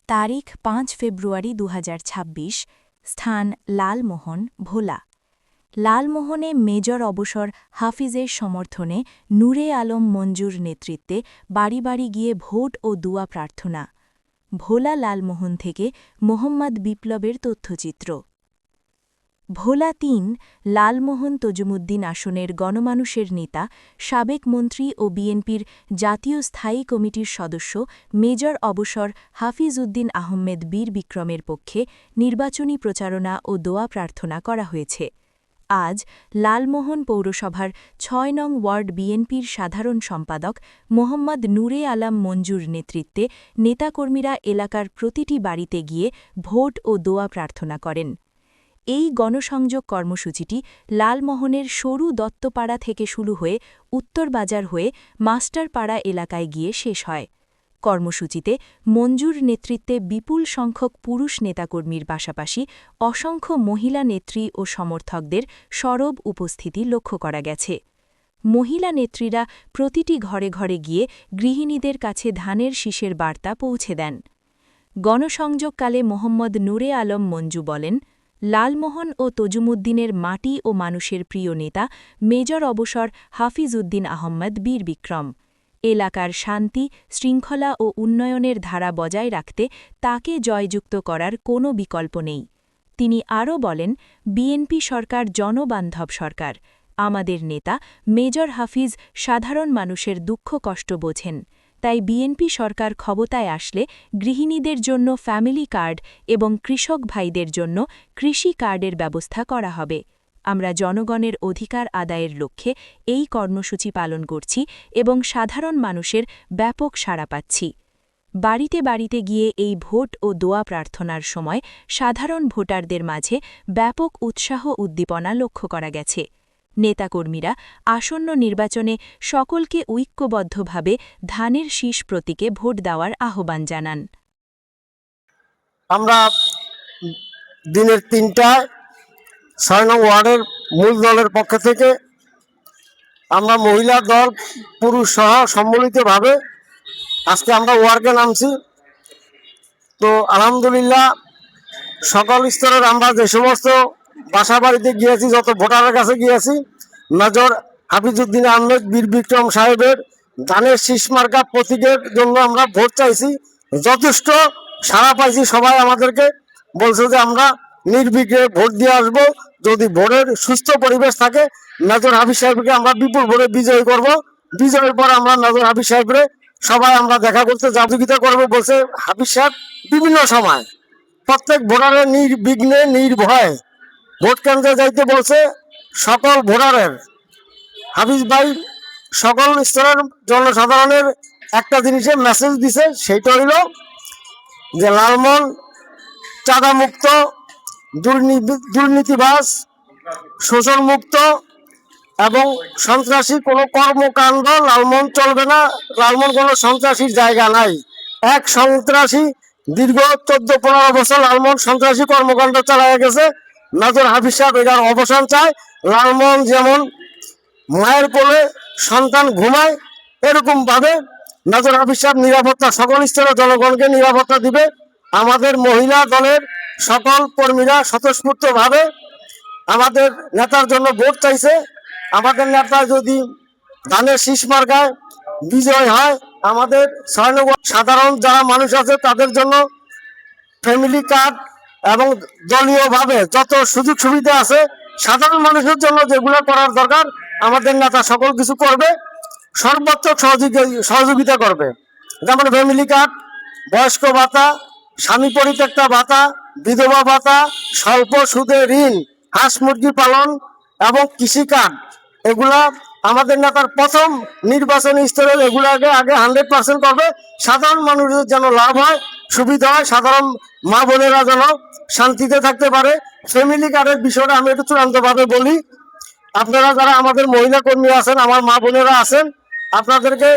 তারিখ ৫ ফেব্রুয়ারি ২০২৬। স্থান লালমোহন, ভোলা। লালমোহনে মেজর অবসর হাফিজের সমর্থনে নূরে আলম মঞ্জুর নেতৃত্বে বাড়ি বাড়ি গিয়ে ভোট ও দুয়া প্রার্থনা। ভোলা লালমোহন থেকে মোহাম্মদ বিপ্লবের তথ্যচিত্র। ভোলা ৩ লালমোহন তজুমুদ্দিন আসনের গণমানুষের নেতা, সাবেক মন্ত্রী ও বিএনপির জাতীয় স্থায়ী কমিটির সদস্য মেজর অবসর হাফিজ উদ্দিন আহমেদ বীর বিক্রমের পক্ষে নির্বাচনী প্রচারণা ও দোয়া প্রার্থনা করা হয়েছে। আজ লালমোহন পৌরসভার ৬ নং ওয়ার্ড বিএনপির সাধারণ সম্পাদক মোহাম্মদ নূরে আলম মঞ্জুর নেতৃত্বে নেতাকর্মীরা এলাকার প্রতিটি বাড়িতে গিয়ে ভোট ও দোয়া প্রার্থনা করেন। এই গণসংযোগ কর্মসূচিটি লালমোহনের সরু দত্তপাড়া থেকে শুরু হয়ে উত্তরবাজার হয়ে মাস্টারপাড়া এলাকায় গিয়ে শেষ হয়। কর্মসূচিতে মঞ্জুর নেতৃত্বে বিপুল সংখ্যক পুরুষ নেতাকর্মীর পাশাপাশি অসংখ্য মহিলা নেত্রী ও সমর্থকদের সরব উপস্থিতি লক্ষ্য করা গেছে। মহিলা নেত্রীরা প্রতিটি ঘরে ঘরে গিয়ে গৃহিণীদের কাছে ধানের শীষের বার্তা পৌঁছে দেন। গণসংযোগকালে মোহাম্মদ নূরে আলম মঞ্জু বলেন, লালমোহন ও তজুমুদ্দিনের মাটি ও মানুষের প্রিয় নেতা মেজর অবসর হাফিজ উদ্দিন আহমেদ বীর বিক্রম। এলাকার শান্তি, শৃঙ্খলা ও উন্নয়নের ধারা বজায় রাখতে তাকে জয়যুক্ত করার কোনো বিকল্প নেই। তিনি আরও বলেন, বিএনপি সরকার জনবান্ধব সরকার। আমাদের নেতা মেজর হাফিজ সাধারণ মানুষের দুঃখ কষ্ট বোঝেন। তাই বিএনপি সরকার ক্ষমতায় আসলে গৃহিণীদের জন্য ফ্যামিলি কার্ড এবং কৃষক ভাইদের জন্য কৃষি কার্ডের ব্যবস্থা করা হবে। আমরা জনগণের অধিকার আদায়ের লক্ষ্যে এই কর্মসূচি পালন করছি এবং সাধারণ মানুষের ব্যাপক সাড়া পাচ্ছি। বাড়িতে বাড়িতে গিয়ে এই ভোট ও দোয়া প্রার্থনার সময় সাধারণ ভোটারদের মাঝে ব্যাপক উৎসাহ উদ্দীপনা লক্ষ্য করা গেছে। নেতাকর্মীরা আসন্ন নির্বাচনে সকলকে ঐক্যবদ্ধভাবে ধানের শীষ প্রতীকে ভোট দেওয়ার আহ্বান জানান। আমরা দিনের ৩টায় ৬ নং ওয়ার্ডের মূল দলের পক্ষ থেকে আমরা মহিলা দল পুরুষ সহ সম্মিলিতভাবে আজকে আমরা ওয়ার্ডে নামছি। তো আলহামদুলিল্লাহ সকল স্তরের আমরা যে সমস্ত বাসা বাড়িতে গিয়েছি, যত ভোটারের কাছে গিয়েছি, মেজর হাফিজ উদ্দিন আহমেদ বীর বিক্রম সাহেবের ধানের শীষ মার্কা প্রতীকের জন্য আমরা ভোট চাইছি। যথেষ্ট সাড়া পাইছি। সবাই আমাদেরকে বলছে যে আমরা নির্বিঘ্নে ভোট দিয়ে আসবো। যদি ভোটের সুস্থ পরিবেশ থাকে, মেজর হাফিজ সাহেবকে আমরা বিপুল ভোটে বিজয়ী করব। বিজয়ের পর আমরা মেজর হাফিজ সাহেবরে সবাই আমরা দেখা করতে সহযোগিতা করবো বলছে হাফিজ সাহেব। বিভিন্ন সময় প্রত্যেক ভোটারের নির্বিঘ্নে নির্ভয়ে ভোট কেন্দ্রে যাইতে বলছে সকল ভোটারের। হাফিজ ভাই সকল স্তরের জনসাধারণের একটা জিনিসে মেসেজ দিছে, সেইটা হইল যে লালমোহন চাঁদামুক্ত, দুর্নীতিবাজ, শোষণমুক্ত এবং সন্ত্রাসী কোনো কর্মকাণ্ড লালমোহন চলবে না। লালমোহন কোনো সন্ত্রাসীর জায়গা নাই। এক সন্ত্রাসী দীর্ঘ ১৪-১৫ বছর লালমোহন সন্ত্রাসী কর্মকাণ্ড চালাইয়া গেছে। মেজর হাফিজ সাহেব এটার অবসান চায়। লালমোহন যেমন মায়ের কোলে সন্তান ঘুমায়, এরকমভাবে মেজর হাফিজ সাহেব নিরাপত্তা সকল স্তরের জনগণকে নিরাপত্তা দিবে। আমাদের মহিলা দলের সকল কর্মীরা স্বতঃস্ফূর্তভাবে আমাদের নেতার জন্য ভোট চাইছে। আমাদের নেতা যদি ধানের শীষ মার্কায় বিজয় হয়, আমাদের সাধারণ যারা মানুষ আছে তাদের জন্য ফ্যামিলি কার্ড এবং দলীয়ভাবে যত সুযোগ সুবিধা আছে সাধারণ মানুষের জন্য যেগুলো করার দরকার আমাদের নেতা সকল কিছু করবে, সর্বাত্মক সহযোগিতা করবে। যেমন ফ্যামিলি কার্ড, বয়স্ক ভাতা, স্বামী পরিত্যক্তা ভাতা, বিধবা ভাতা, স্বল্প সুদে ঋণ, হাঁস মুরগি পালন এবং কৃষি কার্ড, এগুলা আমাদের নেতার প্রথম নির্বাচনী স্তরে এগুলাকে আগে 100% করবে। সাধারণ মানুষের যেন লাভ হয়, সুবিধা হয়, সাধারণ মা বোনেরা যেন শান্তিতে থাকতে পারে। ফ্যামিলি কার্ডের বিষয়টা আমি একটু চূড়ান্তভাবে বলি। আপনারা যারা আমাদের মহিলা কর্মী আছেন, আমার মা বোনেরা আছেন, আপনাদেরকে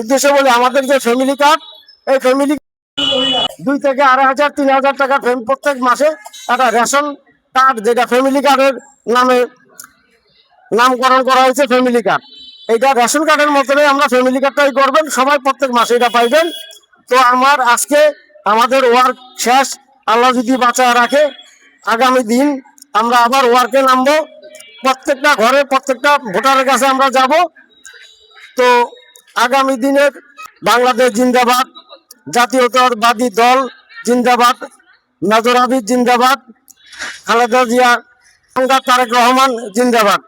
উদ্দেশ্যে বলি, আমাদের যে ফ্যামিলি কার্ড, এই ফ্যামিলি 2 থেকে 2,500 3,000 টাকা প্রত্যেক মাসে একটা রেশন কার্ড, যেটা ফ্যামিলি কার্ডের নামে নামকরণ করা হয়েছে ফ্যামিলি কার্ড। এটা রেশন কার্ডের মতনই আমরা ফ্যামিলি কার্ডটাই করবেন, সবাই প্রত্যেক মাসে এটা পাইবেন। তো আমার আজকে আমাদের ওয়ার্ক শেষ, আল্লাহ যদি বাঁচায় রাখে আগামী দিন আমরা আবার ওয়ার্কে নামবো। প্রত্যেকটা ঘরে প্রত্যেকটা ভোটারের কাছে আমরা যাব। তো আগামী দিনের বাংলাদেশ জিন্দাবাদ, জাতীয়তাবাদী দল জিন্দাবাদ, মেজর আবিদ জিন্দাবাদ, খালেদা জিয়া, তারেক রহমান জিন্দাবাদ।